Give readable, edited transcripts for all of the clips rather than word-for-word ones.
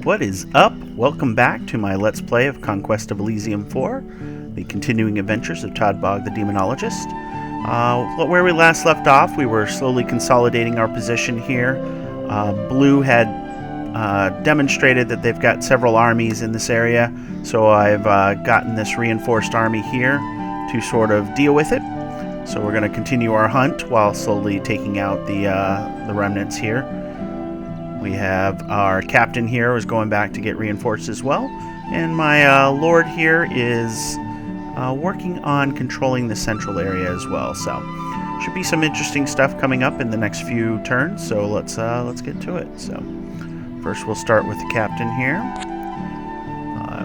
What is up? Welcome back to my Let's Play of Conquest of Elysium 4, the continuing adventures of Todbog the Demonologist. Where we last left off, we were slowly consolidating our position here. Blue had demonstrated that they've got several armies in this area, so I've gotten this reinforced army here to sort of deal with it. So we're going to continue our hunt while slowly taking out the remnants here. We have our captain here who's going back to get reinforced as well. And my lord here is working on controlling the central area as well. So should be some interesting stuff coming up in the next few turns. So let's get to it. So first we'll start with the captain here.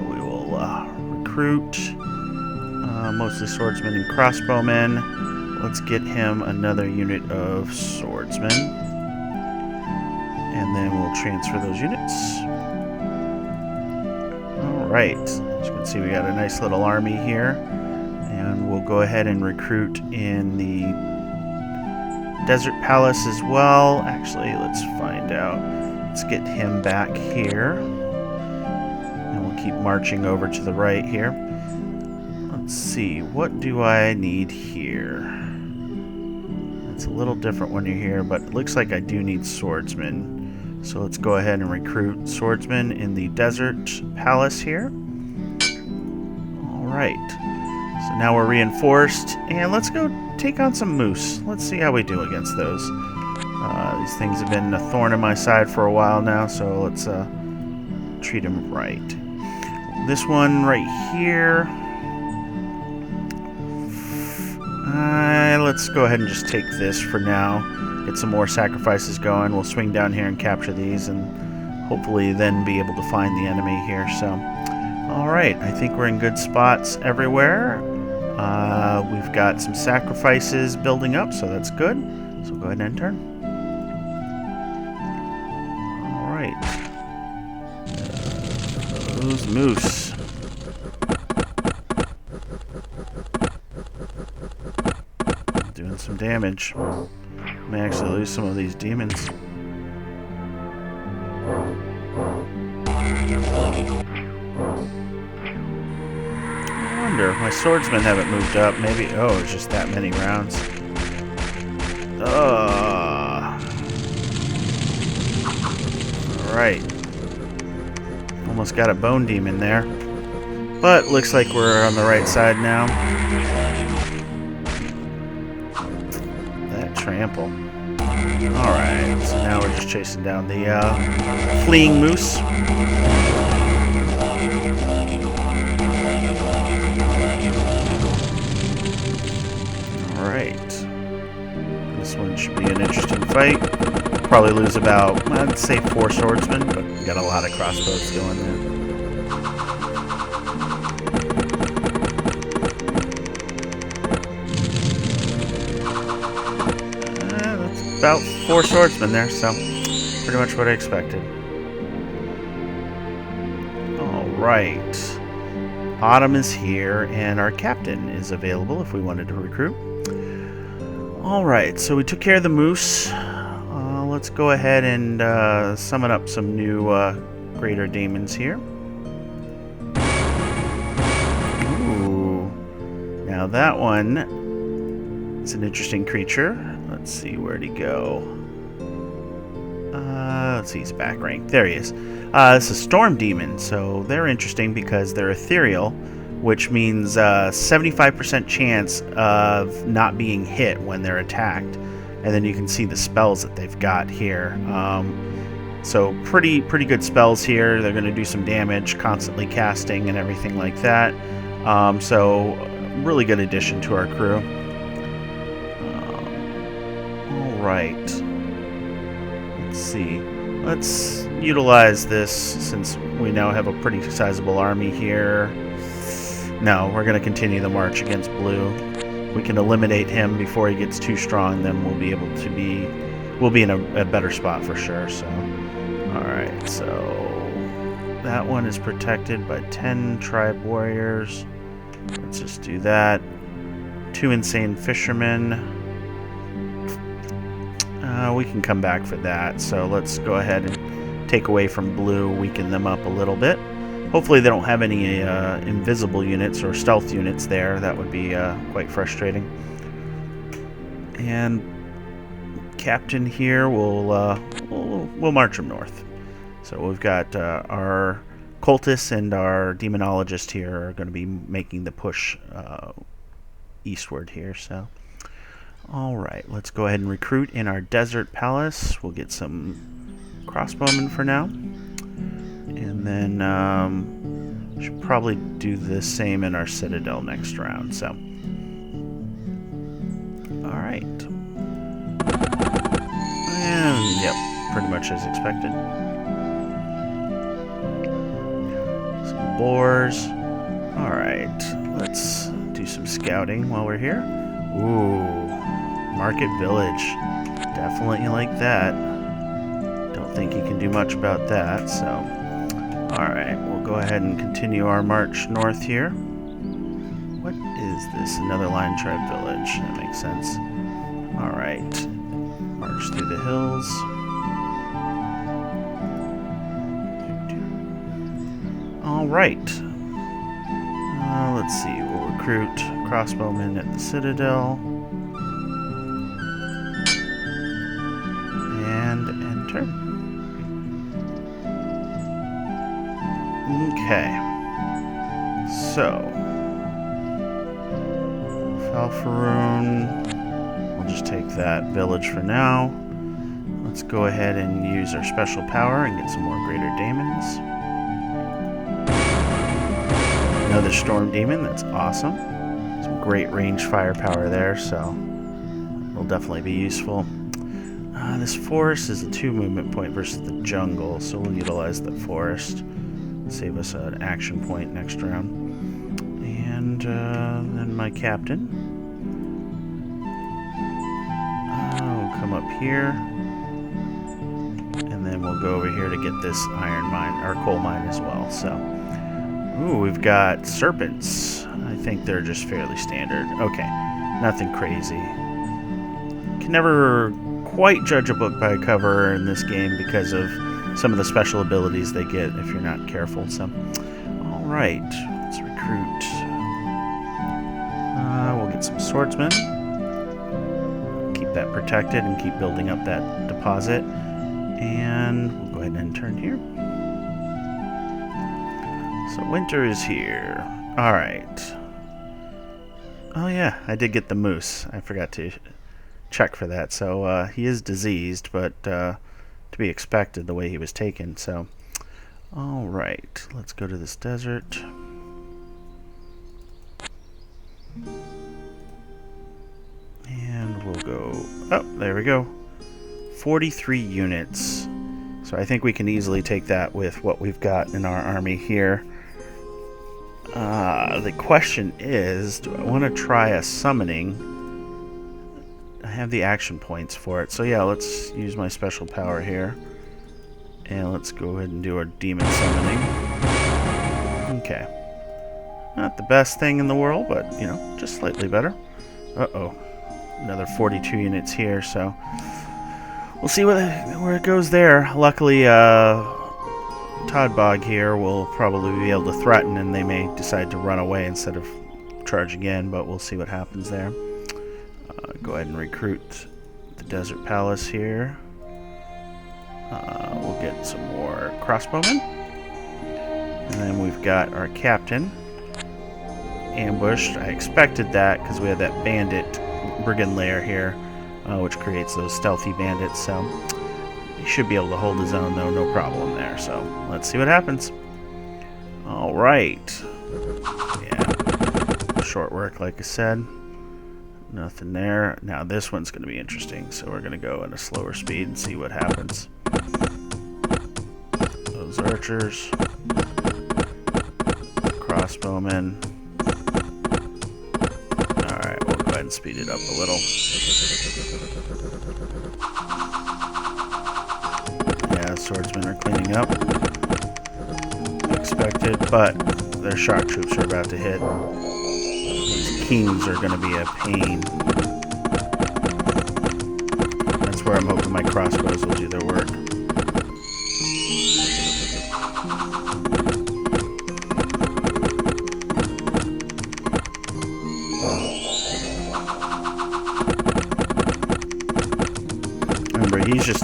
We will recruit mostly swordsmen and crossbowmen. Let's get him another unit of swordsmen. And then we'll transfer those units. Alright, as you can see we got a nice little army here. And we'll go ahead and recruit in the Desert Palace as well. Actually, let's find out. Let's get him back here. And we'll keep marching over to the right here. Let's see, what do I need here? It's a little different when you're here, but it looks like I do need swordsmen. So let's go ahead and recruit swordsmen in the Desert Palace here. Alright. So now we're reinforced, and let's go take on some moose. Let's see how we do against those. These things have been a thorn in my side for a while now, so let's treat them right. This one right here. Let's go ahead and just take this for now. Get some more sacrifices going. We'll swing down here and capture these and hopefully then be able to find the enemy here. So, alright, I think we're in good spots everywhere. We've got some sacrifices building up, so that's good. So go ahead and turn. Alright. Those moose. Doing some damage. May actually lose some of these demons. I wonder, my swordsmen haven't moved up. Maybe, oh, it's just that many rounds. Alright. Almost got a bone demon there. But looks like we're on the right side now. Trample. Alright, so now we're just chasing down the fleeing moose. Alright. This one should be an interesting fight. Probably lose about, I'd say 4 swordsmen, but we got a lot of crossbows going there. About 4 swordsmen there, so pretty much what I expected. Alright. Autumn is here, and our captain is available if we wanted to recruit. Alright, so we took care of the moose. Let's go ahead and summon up some new greater demons here. Ooh. Now that one is an interesting creature. Let's see, where'd he go? Let's see, he's back rank. There he is. This is Storm Demon, so they're interesting because they're ethereal, which means 75% chance of not being hit when they're attacked. And then you can see the spells that they've got here. So pretty good spells here. They're going to do some damage, constantly casting and everything like that. So really good addition to our crew. Right. Let's see. Let's utilize this since we now have a pretty sizable army here. No, we're going to continue the march against Blue. We can eliminate him before he gets too strong, then we'll be able to be... We'll be in a better spot for sure, so... Alright, so... That one is protected by 10 tribe warriors. Let's just do that. 2 insane fishermen. We can come back for that, so let's go ahead and take away from blue, weaken them up a little bit. Hopefully they don't have any invisible units or stealth units there. That would be quite frustrating. And Captain here we'll march him north. So we've got our Cultists and our Demonologist here are going to be making the push eastward here. So, all right, let's go ahead and recruit in our Desert Palace. We'll get some crossbowmen for now, and then should probably do the same in our Citadel next round. So, all right, and yep, pretty much as expected. Some boars. All right, let's do some scouting while we're here. Ooh, Market Village. Definitely like that. Don't think you can do much about that, so... Alright, we'll go ahead and continue our march north here. What is this? Another Lion Tribe village. That makes sense. Alright. March through the hills. Alright. Let's see. We'll recruit crossbowmen at the Citadel. And enter. Okay. So, Falfaroon. We'll just take that village for now. Let's go ahead and use our special power and get some more Greater Daemons. Another Storm Demon, that's awesome. Some great range firepower there, so it'll definitely be useful. This forest is a 2 movement point versus the jungle, so we'll utilize the forest. Save us an action point next round. And then my captain. We'll come up here. And then we'll go over here to get this iron mine, or coal mine as well. So, ooh, we've got serpents. I think they're just fairly standard. Okay, nothing crazy. Can never quite judge a book by a cover in this game because of some of the special abilities they get if you're not careful. So, all right, let's recruit. We'll get some swordsmen. Keep that protected and keep building up that deposit. And we'll go ahead and turn here. So winter is here. All right. Oh yeah, I did get the moose. I forgot to check for that. So he is diseased, but to be expected the way he was taken. So, all right, let's go to this desert. And we'll go, oh, there we go. 43 units. So I think we can easily take that with what we've got in our army here. The question is, do I want to try a summoning? I have the action points for it. So yeah, let's use my special power here. And let's go ahead and do our demon summoning. Okay. Not the best thing in the world, but, you know, just slightly better. Uh-oh. Another 42 units here, so we'll see where it goes there. Luckily, Todbog here will probably be able to threaten, and they may decide to run away instead of charging in, but we'll see what happens there. Go ahead and recruit the Desert Palace here. We'll get some more crossbowmen. And then we've got our captain ambushed. I expected that because we have that bandit brigand lair here, which creates those stealthy bandits. So he should be able to hold his own, though, no problem there. So let's see what happens. All right. Yeah. Short work, like I said. Nothing there. Now this one's going to be interesting, so we're going to go at a slower speed and see what happens. Those archers. Crossbowmen. Alright, we'll go ahead and speed it up a little. Yeah, swordsmen are cleaning up. Expected, but their shock troops are about to hit. These kings are going to be a pain. That's where I'm hoping my crossbows will do their work.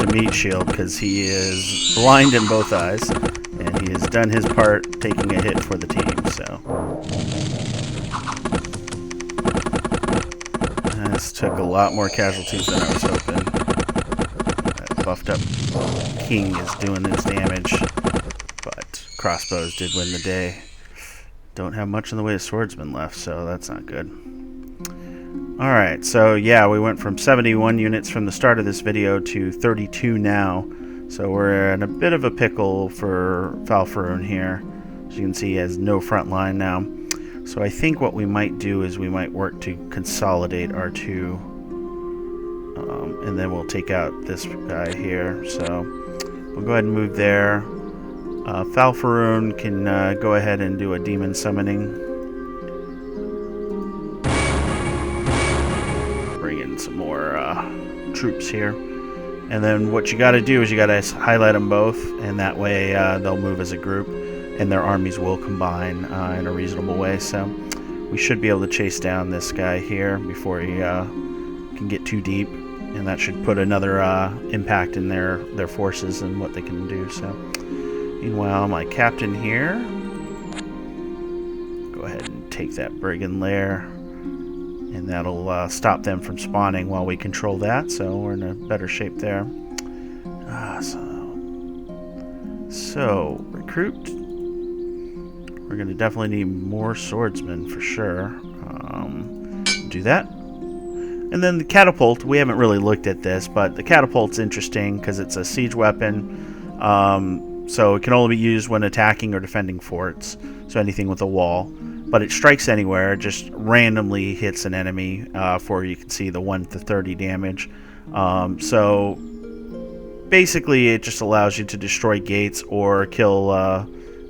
a meat shield because he is blind in both eyes, and he has done his part taking a hit for the team. So this took a lot more casualties than I was hoping. That buffed up king is doing its damage, but crossbows did win the day. Don't have much in the way of swordsmen left, so that's not good. Alright, so yeah, we went from 71 units from the start of this video to 32 now. So we're in a bit of a pickle for Falfaroon here. As you can see, he has no front line now. So I think what we might do is we might work to consolidate our two. And then we'll take out this guy here. So we'll go ahead and move there. Falfaroon can go ahead and do a demon summoning. Bring in some more troops here. And then what you got to do is you got to highlight them both, and that way they'll move as a group, and their armies will combine in a reasonable way. So we should be able to chase down this guy here before he can get too deep, and that should put another impact in their forces and what they can do. So meanwhile, my captain here, go ahead and take that brigand lair, and that'll stop them from spawning while we control that, so we're in a better shape there. So recruit. We're going to definitely need more swordsmen for sure. Do that. And then the catapult, we haven't really looked at this, but the catapult's interesting because it's a siege weapon. So it can only be used when attacking or defending forts, so anything with a wall. But it strikes anywhere, just randomly hits an enemy for, you can see, the 1 to 30 damage. So basically it just allows you to destroy gates or kill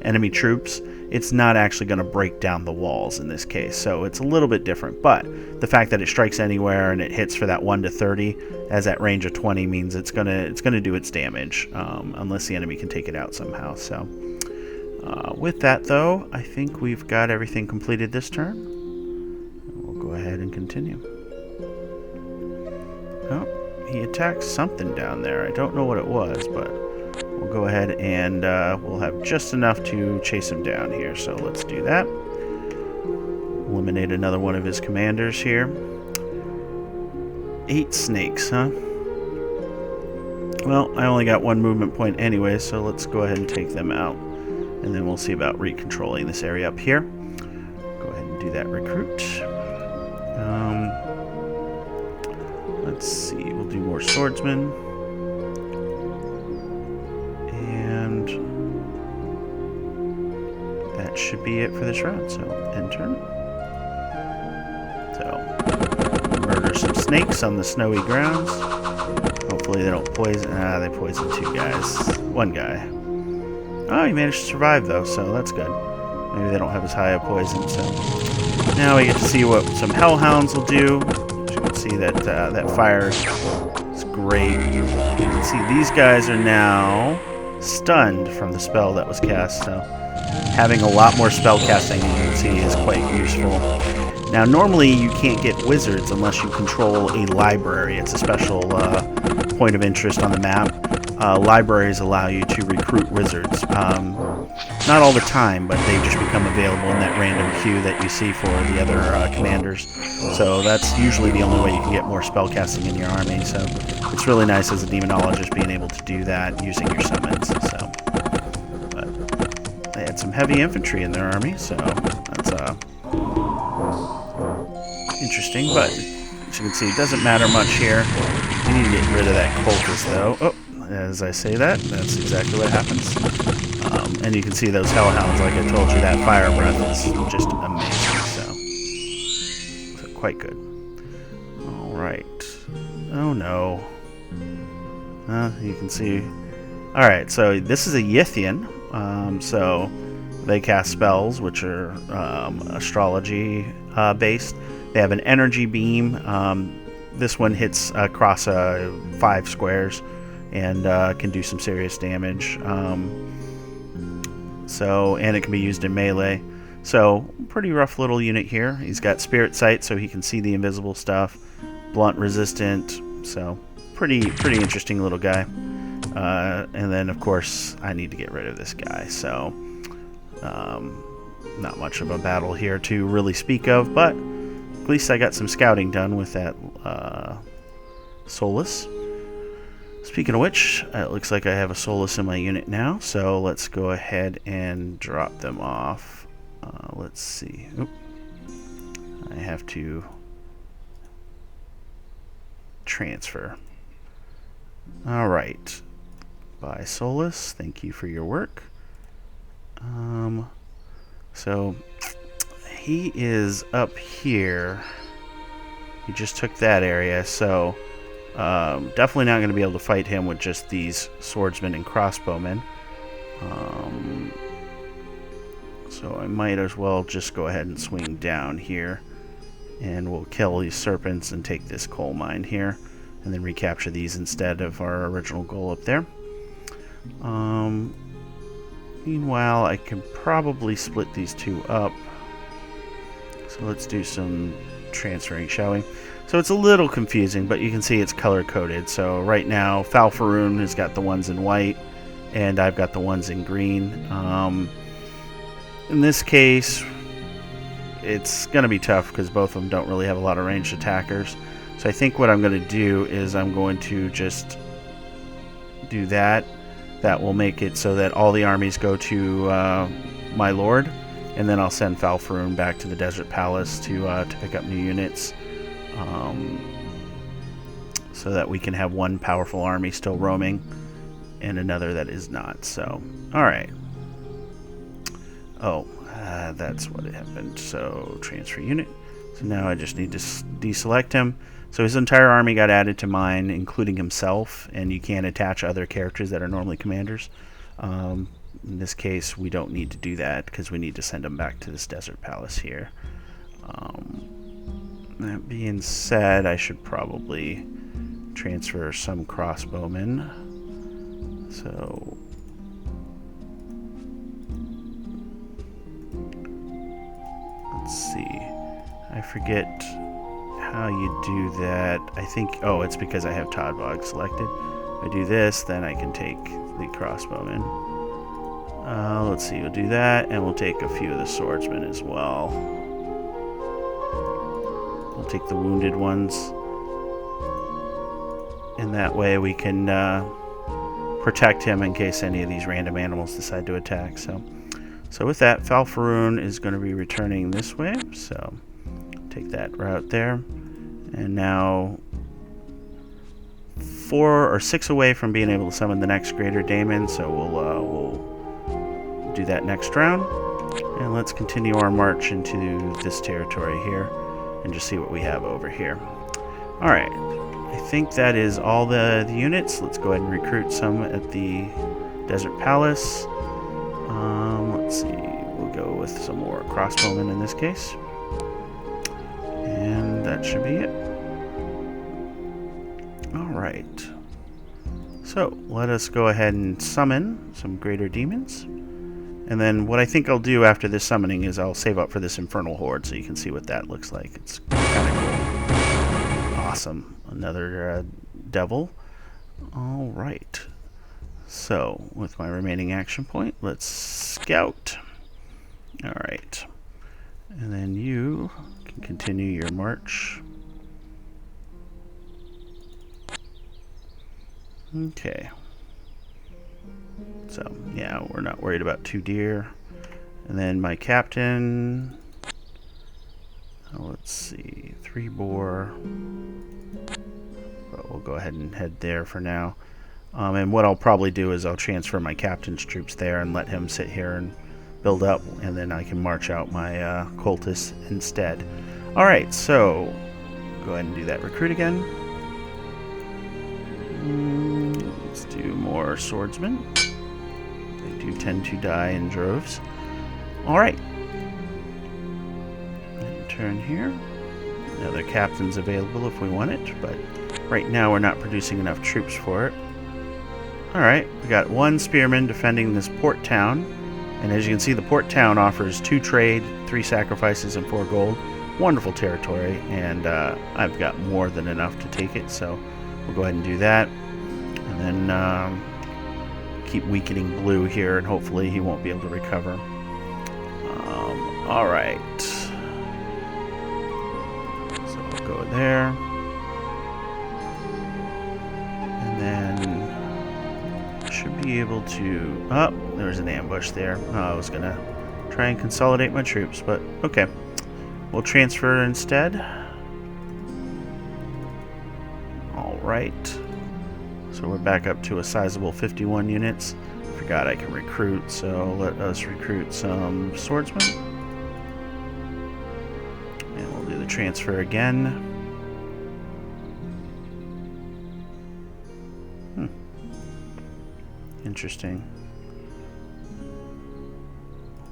enemy troops. It's not actually going to break down the walls in this case, so it's a little bit different. But the fact that it strikes anywhere and it hits for that 1 to 30 as that range of 20 means it's gonna do its damage unless the enemy can take it out somehow. So with that though, I think we've got everything completed this turn. We'll go ahead and continue. Oh, he attacked something down there. I don't know what it was, but we'll go ahead and we'll have just enough to chase him down here. So let's do that. Eliminate another one of his commanders here. 8 snakes, huh? Well, I only got 1 movement point anyway, so let's go ahead and take them out. And then we'll see about recontrolling this area up here. Go ahead and do that recruit. Let's see, we'll do more swordsmen. And that should be it for this round. So, end turn. So, murder some snakes on the snowy grounds. Hopefully they don't poison. They poisoned 2 guys. 1 guy. Oh, he managed to survive though, so that's good. Maybe they don't have as high a poison. So now we get to see what some hellhounds will do. As you can see that that fire is great. You can see these guys are now stunned from the spell that was cast. So having a lot more spell casting, you can see, is quite useful. Now normally you can't get wizards unless you control a library. It's a special point of interest on the map. Libraries allow you to recruit wizards. Not all the time, but they just become available in that random queue that you see for the other commanders. So that's usually the only way you can get more spellcasting in your army. So it's really nice as a demonologist being able to do that using your summons. So, but they had some heavy infantry in their army, so that's interesting. But as you can see, it doesn't matter much here. We need to get rid of that cultist, though. Oh. As I say that, that's exactly what happens. And you can see those hellhounds, like I told you, that fire breath is just amazing. So quite good. Alright. Oh no. You can see. Alright, so this is a Yithian. So they cast spells, which are astrology based. They have an energy beam. This one hits across 5 squares. And can do some serious damage. And it can be used in melee. So, pretty rough little unit here. He's got spirit sight, so he can see the invisible stuff. Blunt resistant, so pretty interesting little guy. And then, of course, I need to get rid of this guy. So, not much of a battle here to really speak of, but at least I got some scouting done with that Solus. Speaking of which, it looks like I have a Solus in my unit now, so let's go ahead and drop them off. Let's see. Oop. I have to transfer. Alright. Bye, Solus. Thank you for your work. So, he is up here. He just took that area, so definitely not going to be able to fight him with just these swordsmen and crossbowmen. So I might as well just go ahead and swing down here, and we'll kill these serpents and take this coal mine here, and then recapture these instead of our original goal up there. Meanwhile, I can probably split these two up. So let's do some transferring, shall we? So it's a little confusing, but you can see it's color-coded. So right now, Falfaroon has got the ones in white, and I've got the ones in green. In this case, it's going to be tough because both of them don't really have a lot of ranged attackers. So I think what I'm going to do is I'm going to just do that. That will make it so that all the armies go to my lord, and then I'll send Falfaroon back to the Desert Palace to pick up new units, so that we can have one powerful army still roaming and another that is not. So, alright. Oh, that's what happened. So, transfer unit. So now I just need to deselect him. So his entire army got added to mine, including himself, and you can't attach other characters that are normally commanders. In this case, we don't need to do that because we need to send him back to this Desert Palace here. That being said, I should probably transfer some crossbowmen. So let's see. I forget how you do that. I think, oh, it's because I have Todbog selected. If I do this, then I can take the crossbowmen. Let's see, we'll do that, and we'll take a few of the swordsmen as well. We'll take the wounded ones, and that way we can protect him in case any of these random animals decide to attack. So with that, Falfaroon is going to be returning this way, so take that route there. And now 4 or 6 away from being able to summon the next Greater Daemon, so we'll do that next round. And let's continue our march into this territory here and just see what we have over here. Alright, I think that is all the units. Let's go ahead and recruit some at the Desert Palace. Let's see, we'll go with some more crossbowmen in this case. And that should be it. Alright. So, let us go ahead and summon some greater demons. And then what I think I'll do after this summoning is I'll save up for this Infernal Horde so you can see what that looks like. It's kind of cool. Awesome. Another devil. Alright. So, with my remaining action point, let's scout. Alright. And then you can continue your march. Okay. So, yeah, we're not worried about 2 deer. And then my captain, let's see, 3 boar. But we'll go ahead and head there for now. And what I'll probably do is I'll transfer my captain's troops there and let him sit here and build up, and then I can march out my cultists instead. Alright, so go ahead and do that recruit again. Let's do more swordsmen. They do tend to die in droves. Alright. Turn here. Another captain's available if we want it, but right now we're not producing enough troops for it. Alright, we got 1 spearman defending this port town. And as you can see, the port town offers 2 trade, 3 sacrifices, and 4 gold. Wonderful territory, and I've got more than enough to take it, so We'll go ahead and do that. And then keep weakening blue here, and hopefully he won't be able to recover. Alright. So we'll go there. And then should be able to... Oh, there's an ambush there. Oh, I was going to try and consolidate my troops, but okay. We'll transfer instead. Alright. So we're back up to a sizable 51 units. Forgot I can recruit, so let us recruit some swordsmen. And we'll do the transfer again. Interesting.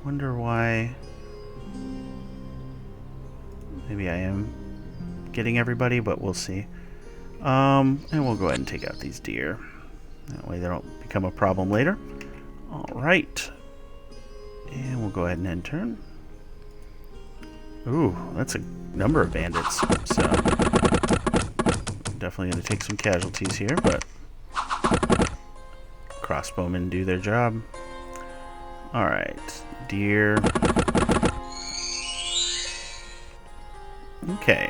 Wonder why... Maybe I am getting everybody, but we'll see. And we'll go ahead and take out these deer. That way they don't become a problem later. Alright. And we'll go ahead and end turn. Ooh, that's a number of bandits. So, definitely going to take some casualties here, but crossbowmen do their job. Alright, deer. Okay.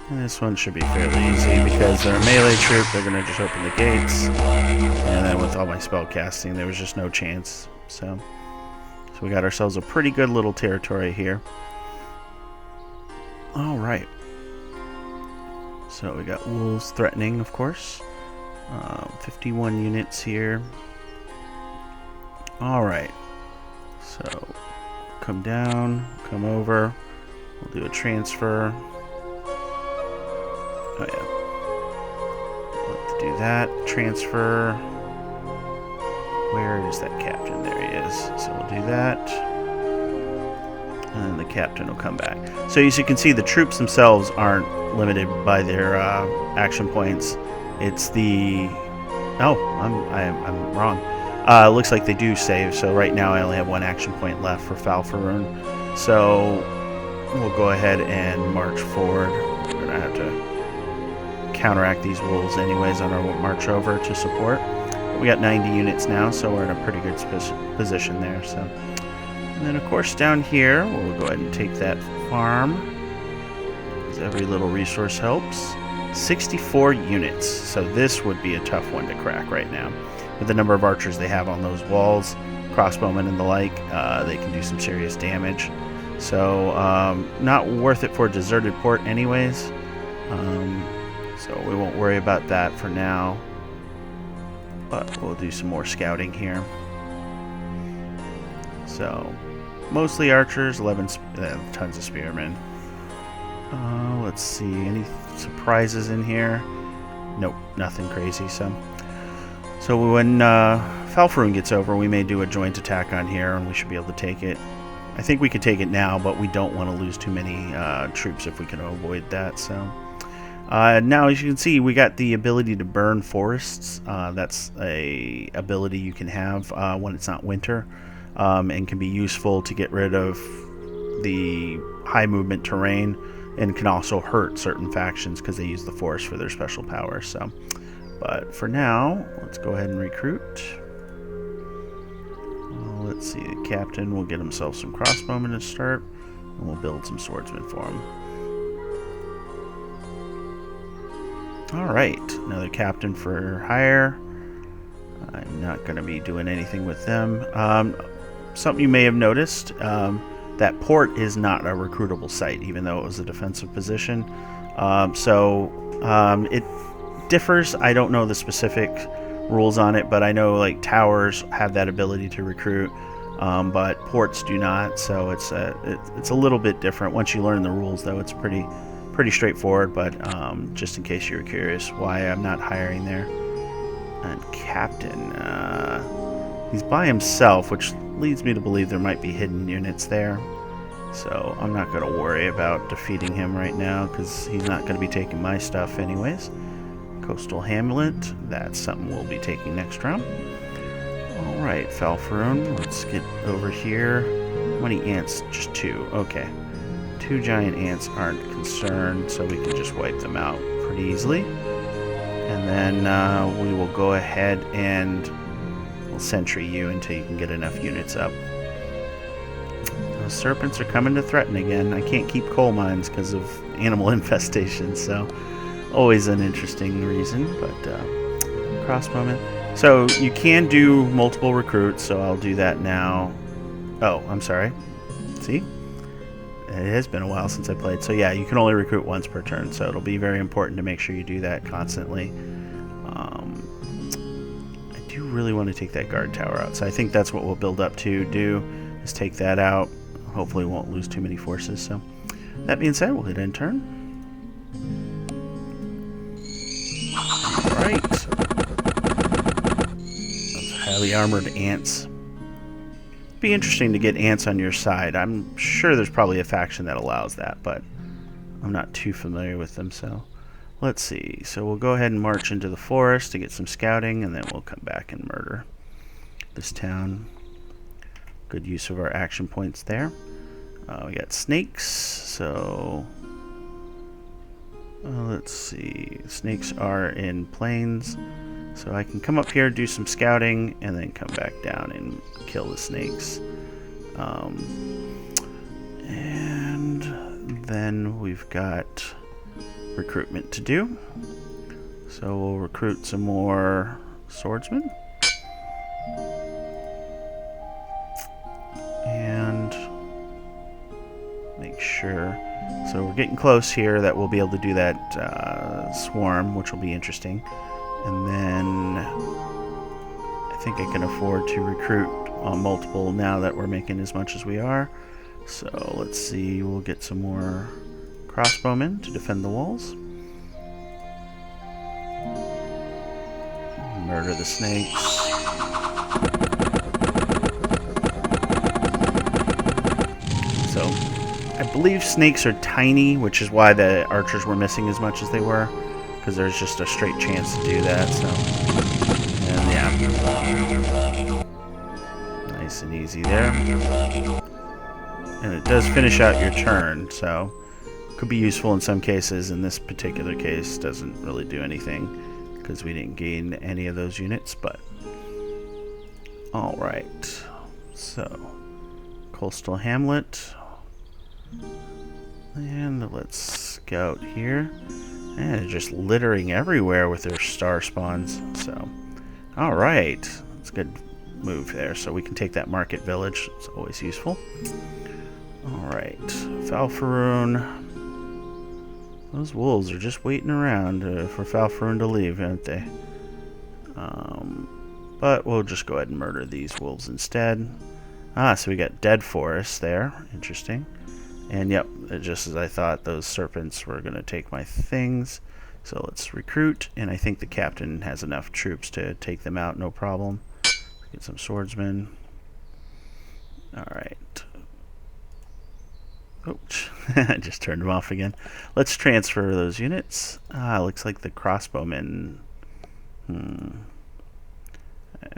And this one should be fairly easy because they're a melee troop. They're going to just open the gates. And then with all my spell casting, there was just no chance. So we got ourselves a pretty good little territory here. Alright. So we got wolves threatening, of course. 51 units here. Alright. So come down, come over. We'll do a transfer. Oh yeah. Let's do that. Transfer. Where is that captain? There he is. So we'll do that. And then the captain will come back. So as you can see, the troops themselves aren't limited by their action points. It's the... Oh, I'm wrong. It looks like they do save. So right now I only have one action point left for Falfaroon. So we'll go ahead and march forward. We're going to have to counteract these wolves anyways on our march over to support. We got 90 units now, so we're in a pretty good position there. So, and then of course down here we'll go ahead and take that farm, because every little resource helps. 64 units, so this would be a tough one to crack right now. With the number of archers they have on those walls, crossbowmen and the like, they can do some serious damage. So not worth it for a deserted port anyways. So we won't worry about that for now. But we'll do some more scouting here. So mostly archers, 11 tons of spearmen. Let's see, any surprises in here? Nope, nothing crazy. So when Falfaroon gets over, we may do a joint attack on here, and we should be able to take it. I think we could take it now, but we don't want to lose too many troops if we can avoid that. So now, as you can see, we got the ability to burn forests. That's a ability you can have when it's not winter, and can be useful to get rid of the high movement terrain, and can also hurt certain factions because they use the forest for their special powers. So, but for now, let's go ahead and recruit. Let's see, the captain will get himself some crossbowmen to start, and we'll build some swordsmen for him. Alright, another captain for hire. I'm not going to be doing anything with them. Something you may have noticed, that port is not a recruitable site, even though it was a defensive position. It differs. I don't know the specific rules on it, but I know like towers have that ability to recruit, but ports do not. So it's a little bit different. Once you learn the rules, though, it's pretty straightforward. But just in case you were curious why I'm not hiring there. And captain, he's by himself, which leads me to believe there might be hidden units there. So I'm not going to worry about defeating him right now, because he's not going to be taking my stuff anyways. Coastal Hamlet, that's something we'll be taking next round. Alright, Falfaroon, let's get over here. How many ants? Just 2. Okay. 2 giant ants aren't concerned, so we can just wipe them out pretty easily. And then we will go ahead and we'll sentry you until you can get enough units up. Those serpents are coming to threaten again. I can't keep coal mines because of animal infestation, so always an interesting reason. But crossbowmen. So you can do multiple recruits, so I'll do that now. Oh, I'm sorry. See? It has been a while since I played. So yeah, you can only recruit once per turn, so it'll be very important to make sure you do that constantly. I do really want to take that guard tower out, so I think that's what we'll build up to do, is take that out. Hopefully we won't lose too many forces. So that being said, we'll hit end turn. Alright. Those highly armored ants. Be interesting to get ants on your side. I'm sure there's probably a faction that allows that, but I'm not too familiar with them. So let's see. So we'll go ahead and march into the forest to get some scouting, and then we'll come back and murder this town. Good use of our action points there. We got snakes, so let's see. Snakes are in plains, so I can come up here, do some scouting, and then come back down and kill the snakes. And then we've got recruitment to do. So we'll recruit some more swordsmen. And make sure. So we're getting close here that we'll be able to do that swarm, which will be interesting. And then I think I can afford to recruit multiple now that we're making as much as we are. So let's see, we'll get some more crossbowmen to defend the walls. Murder the snakes. So I believe snakes are tiny, which is why the archers were missing as much as they were, because there's just a straight chance to do that. So, and yeah, nice and easy there. And it does finish out your turn, so could be useful in some cases. In this particular case, doesn't really do anything because we didn't gain any of those units. But all right, so coastal hamlet, and let's scout here. And they're just littering everywhere with their star spawns. So, all right, that's a good move there. So we can take that market village. It's always useful. All right, Falfaroon. Those wolves are just waiting around for Falfaroon to leave, aren't they? But we'll just go ahead and murder these wolves instead. So we got dead forests there. Interesting. And yep, just as I thought, those serpents were going to take my things. So let's recruit, and I think the captain has enough troops to take them out, no problem. Get some swordsmen. Alright. Oops, I just turned them off again. Let's transfer those units. Looks like the crossbowmen. I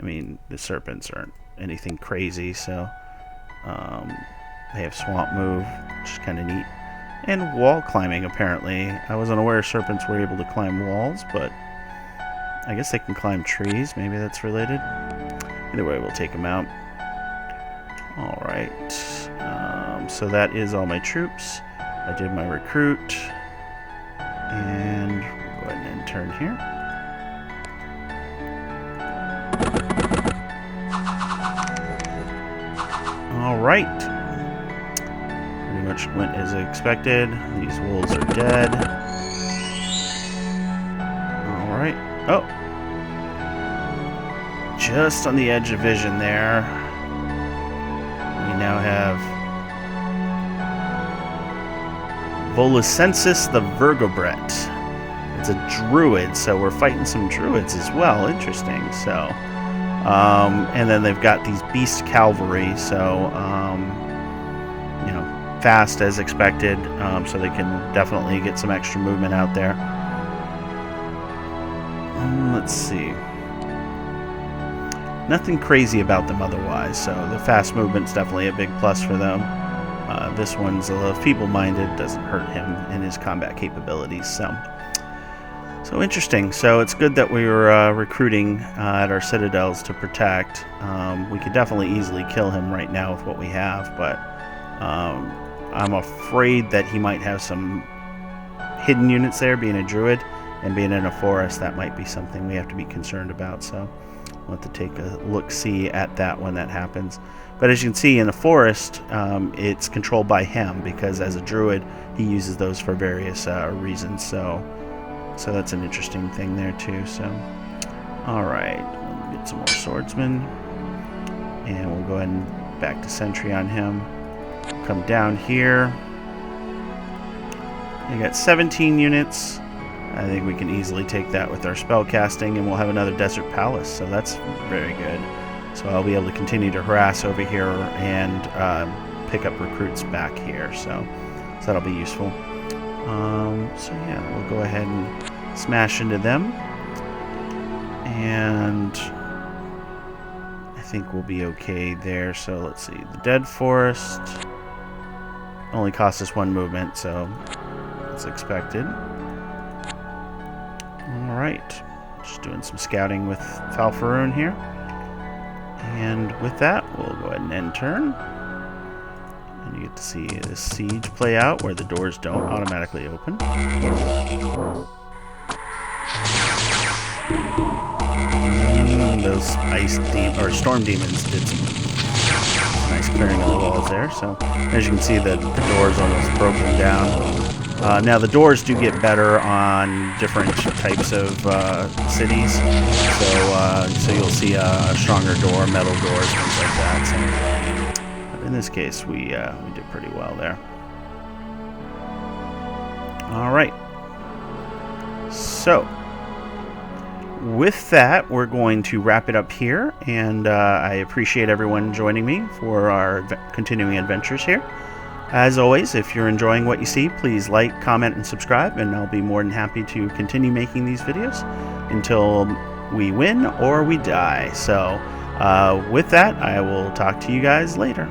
mean, the serpents aren't anything crazy, so they have swamp move, which is kind of neat. And wall climbing, apparently. I wasn't aware serpents were able to climb walls, but I guess they can climb trees. Maybe that's related. Either way, we'll take them out. Alright. So that is all my troops. I did my recruit. And we'll go ahead and end turn here. Alright. Pretty much went as expected. These wolves are dead. Alright. Oh! Just on the edge of vision there. We now have Volicensis the Vergobret. It's a druid, so we're fighting some druids as well. Interesting. So, and then they've got these beast cavalry, so you know, fast as expected, so they can definitely get some extra movement out there. Let's see. Nothing crazy about them otherwise, so the fast movement's definitely a big plus for them. This one's a little feeble-minded, doesn't hurt him in his combat capabilities. So So interesting. So it's good that we were recruiting at our citadels to protect. We could definitely easily kill him right now with what we have, but I'm afraid that he might have some hidden units there, being a druid and being in a forest. That might be something we have to be concerned about. So we'll have to take a look-see at that when that happens. But as you can see, in the forest, it's controlled by him, because as a druid, he uses those for various reasons. So that's an interesting thing there too. So, all right, we'll get some more swordsmen, and we'll go ahead and back to sentry on him. Come down here. We got 17 units. I think we can easily take that with our spell casting, and we'll have another desert palace. So that's very good. So I'll be able to continue to harass over here and pick up recruits back here. So that'll be useful. So yeah, we'll go ahead and smash into them, and I think we'll be okay there. So let's see, the dead forest only costs us 1 movement, so it's expected. Alright, just doing some scouting with Falfaroon here, and with that we'll go ahead and end turn. And you get to see the siege play out, where the doors don't automatically open. Those storm demons did some nice clearing of the walls there. So as you can see, the doors almost broken down. Now the doors do get better on different types of cities. So you'll see a stronger door, metal doors, things like that. So in this case, we did pretty well there. All right. So with that, we're going to wrap it up here, and I appreciate everyone joining me for our continuing adventures here. As always, if you're enjoying what you see, please like, comment, and subscribe, and I'll be more than happy to continue making these videos until we win or we die. So with that, I will talk to you guys later.